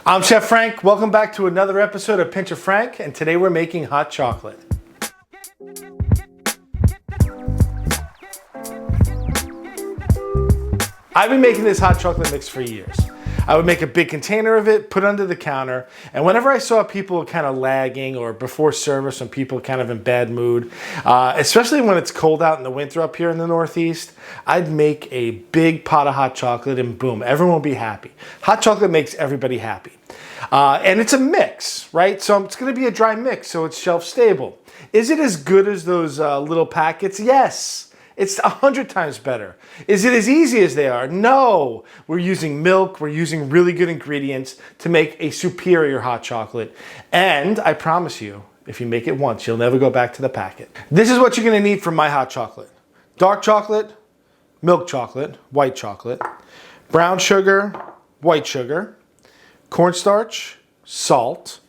I'm Chef Frank. Welcome back to another episode of Pinch of Frank, and today we're making hot chocolate. I've been making this hot chocolate mix for years. I would make a big container of it, put it under the counter, and whenever I saw people kind of lagging or before service when people kind of in bad mood, especially when it's cold out in the winter up here in the Northeast, I'd make a big pot of hot chocolate and boom, everyone will be happy. Hot chocolate makes everybody happy. And it's a mix, right? So it's gonna be a dry mix, so it's shelf stable. Is it as good as those little packets? Yes. It's 100 times better. Is it as easy as they are? No. We're using milk, we're using really good ingredients to make a superior hot chocolate. And I promise you, if you make it once, you'll never go back to the packet. This is what you're gonna need for my hot chocolate. Dark chocolate, milk chocolate, white chocolate, brown sugar, white sugar, cornstarch, salt,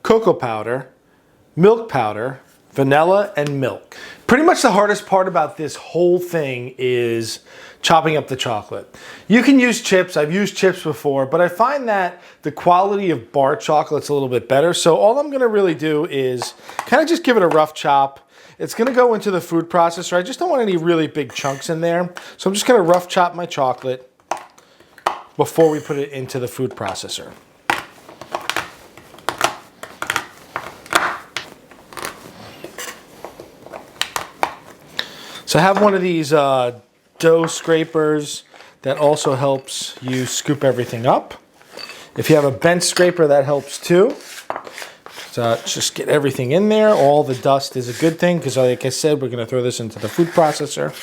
cocoa powder, milk powder, vanilla, and milk. Pretty much the hardest part about this whole thing is chopping up the chocolate. You can use chips. I've used chips before, but I find that the quality of bar chocolate's a little bit better. So all I'm gonna really do is kind of just give it a rough chop. It's gonna go into the food processor. I just don't want any really big chunks in there. So I'm just gonna rough chop my chocolate before we put it into the food processor. So I have one of these dough scrapers that also helps you scoop everything up. If you have a bench scraper, that helps too. So just get everything in there. All the dust is a good thing because like I said, we're gonna throw this into the food processor.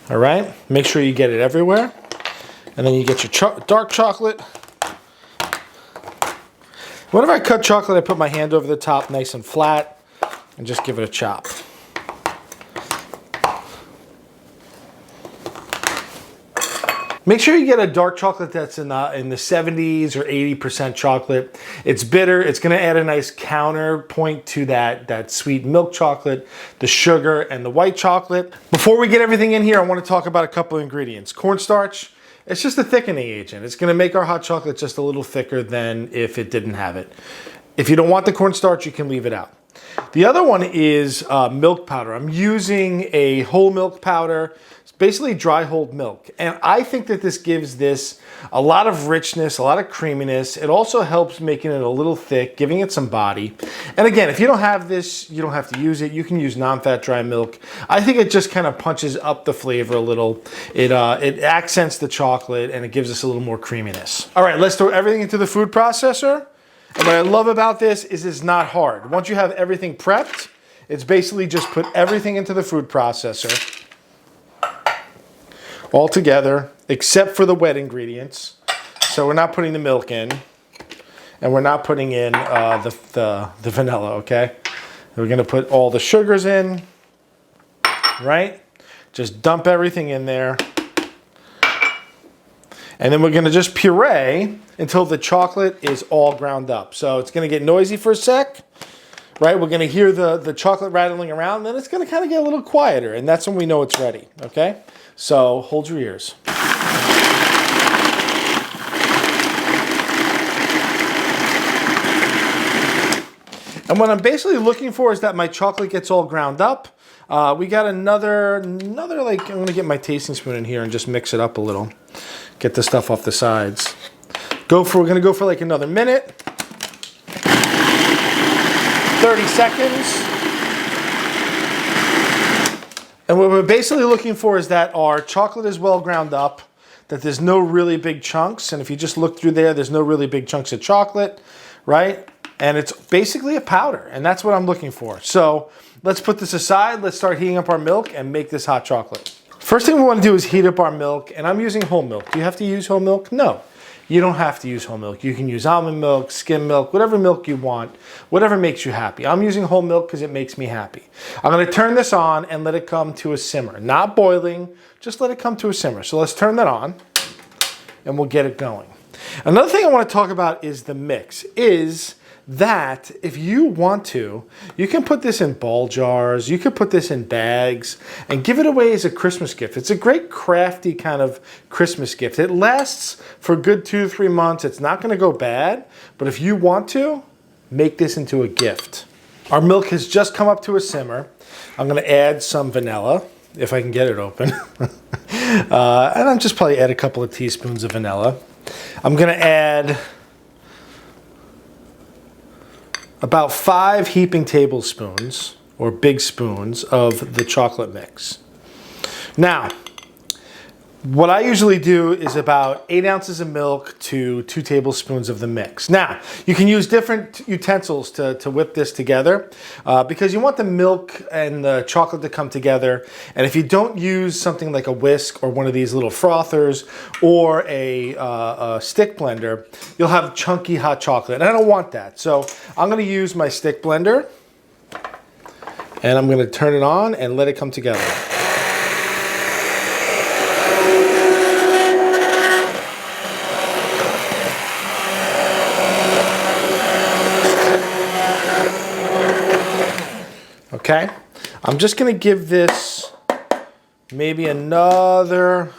All right, make sure you get it everywhere. And then you get your dark chocolate. Whenever I cut chocolate, I put my hand over the top nice and flat and just give it a chop. Make sure you get a dark chocolate that's in the 70s or 80% chocolate. It's bitter. It's going to add a nice counterpoint to that sweet milk chocolate, the sugar, and the white chocolate. Before we get everything in here, I want to talk about a couple of ingredients. Cornstarch, it's just a thickening agent. It's going to make our hot chocolate just a little thicker than if it didn't have it. If you don't want the cornstarch, you can leave it out. The other one is milk powder. I'm using a whole milk powder. It's basically dry whole milk. And I think that this gives this a lot of richness, a lot of creaminess. It also helps making it a little thick, giving it some body. And again, if you don't have this, you don't have to use it. You can use non-fat dry milk. I think it just kind of punches up the flavor a little. It accents the chocolate and it gives us a little more creaminess. All right, let's throw everything into the food processor. And what I love about this is it's not hard. Once you have everything prepped, it's basically just put everything into the food processor all together, except for the wet ingredients. So we're not putting the milk in, and we're not putting in the vanilla, okay? We're gonna put all the sugars in, right? Just dump everything in there. And then we're gonna just puree until the chocolate is all ground up. So it's gonna get noisy for a sec, right? We're gonna hear the chocolate rattling around, then it's gonna kind of get a little quieter, and that's when we know it's ready, okay? So hold your ears. And what I'm basically looking for is that my chocolate gets all ground up. We got another like, I'm gonna get my tasting spoon in here and just mix it up a little. Get the stuff off the sides. We're gonna go for like another minute. 30 seconds. And what we're basically looking for is that our chocolate is well ground up, that there's no really big chunks. And if you just look through there, there's no really big chunks of chocolate, right? And it's basically a powder, and that's what I'm looking for. So let's put this aside. Let's start heating up our milk and make this hot chocolate. First thing we want to do is heat up our milk, and I'm using whole milk. Do you have to use whole milk? No, you don't have to use whole milk. You can use almond milk, skim milk, whatever milk you want, whatever makes you happy. I'm using whole milk because it makes me happy. I'm going to turn this on and let it come to a simmer. Not boiling, just let it come to a simmer. So let's turn that on, and we'll get it going. Another thing I want to talk about is the mix. Is that if you want to, you can put this in ball jars, you could put this in bags and give it away as a Christmas gift. It's a great crafty kind of Christmas gift. It lasts for a good 2 to 3 months. It's not going to go bad, but if you want to, make this into a gift. Our milk has just come up to a simmer. I'm going to add some vanilla, if I can get it open. And I'm just probably add a couple of teaspoons of vanilla. I'm going to add about 5 heaping tablespoons or big spoons of the chocolate mix. Now, what I usually do is about 8 ounces of milk to 2 tablespoons of the mix. Now, you can use different utensils to whip this together because you want the milk and the chocolate to come together. And if you don't use something like a whisk or one of these little frothers or a stick blender, you'll have chunky hot chocolate. And I don't want that. So I'm going to use my stick blender and I'm going to turn it on and let it come together. Okay, I'm just going to give this maybe another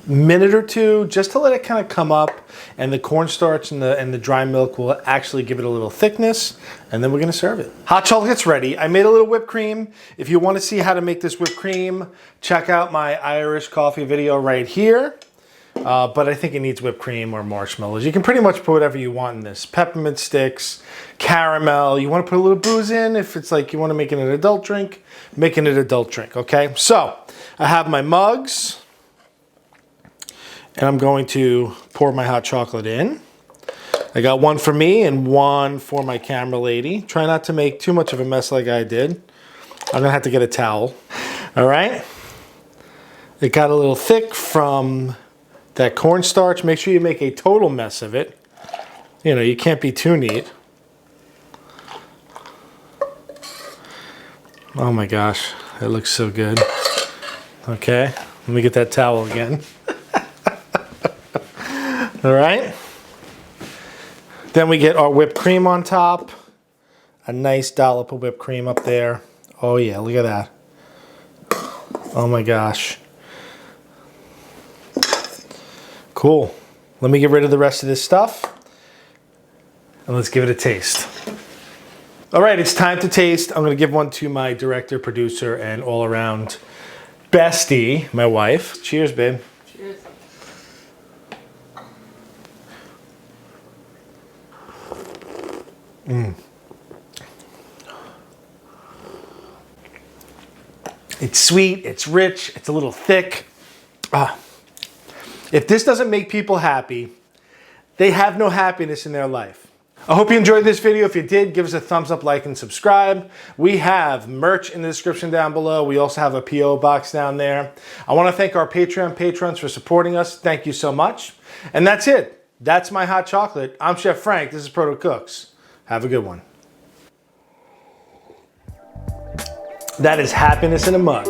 minute or two just to let it kind of come up, and the cornstarch and the dry milk will actually give it a little thickness, and then we're going to serve it. Hot chocolate's ready. I made a little whipped cream. If you want to see how to make this whipped cream, check out my Irish coffee video right here. But I think it needs whipped cream or marshmallows. You can pretty much put whatever you want in this. Peppermint sticks, caramel. You want to put a little booze in if it's like you want to make it an adult drink, make it an adult drink, okay? So I have my mugs and I'm going to pour my hot chocolate in. I got one for me and one for my camera lady. Try not to make too much of a mess like I did. I'm gonna have to get a towel, all right? It got a little thick from that cornstarch. Make sure you make a total mess of it. You know, you can't be too neat. Oh my gosh, it looks so good. Okay, let me get that towel again. All right. Then we get our whipped cream on top. A nice dollop of whipped cream up there. Oh yeah, look at that. Oh my gosh. Cool. Let me get rid of the rest of this stuff and let's give it a taste. All right, it's time to taste. I'm gonna give one to my director, producer, and all around bestie, my wife. Cheers, babe. Cheers. It's sweet, it's rich, it's a little thick. If this doesn't make people happy, they have no happiness in their life. I hope you enjoyed this video. If you did, give us a thumbs up, like, and subscribe. We have merch in the description down below. We also have a P.O. box down there. I want to thank our Patreon patrons for supporting us. Thank you so much. And that's it. That's my hot chocolate. I'm Chef Frank. This is Protocooks. Have a good one. That is happiness in a mug.